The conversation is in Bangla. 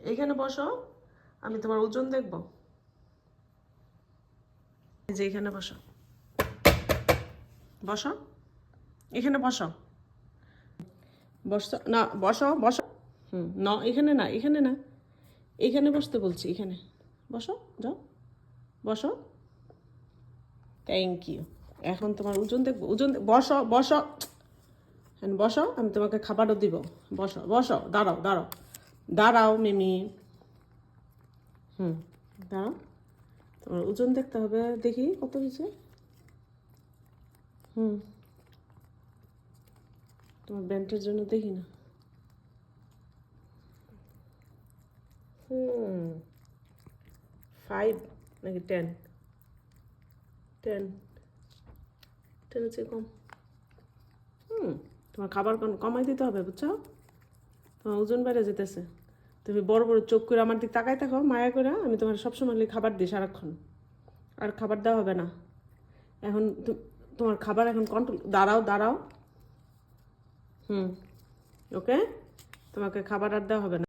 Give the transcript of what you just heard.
এইখানে বসো, আমি তোমার ওজন দেখব। এই যে এখানে বসো, বসো, এখানে বসো, বসো না, বসো বসো। না এখানে না, এখানে না, এখানে বসতে বলছি, এখানে বসো, যাও বসো। Thank you. এখন তোমার ওজন দেখবো, ওজন বসো বসো, হ্যাঁ বসো, আমি তোমাকে খাবারও দিব। বসো বসো, দাঁড়াও দাঁড়াও, দাঁড়াও মিমি। দাঁড়াও, তোমার ওজন দেখতে হবে, দেখি কত হয়েছে। তোমার ব্যান্ডের জন্য দেখি না। 5 নাকি 10? 10, 10 হচ্ছে কম। তোমার খাবার কমাই দিতে হবে, বুঝছো? তোমার ওজন বেড়ে যেতেছে। তুমি বড় বড় চোখ করে আমার দিকে তাকাই থাকো মায়া করে, আমি তোমার সবসময় খাবার দিই সারাক্ষণ। আর খাবার দেওয়া হবে না এখন। তোমার খাবার এখন কন্ট্রোল। দাঁড়াও দাঁড়াও। ওকে, তোমাকে খাবার আর দেওয়া হবে না।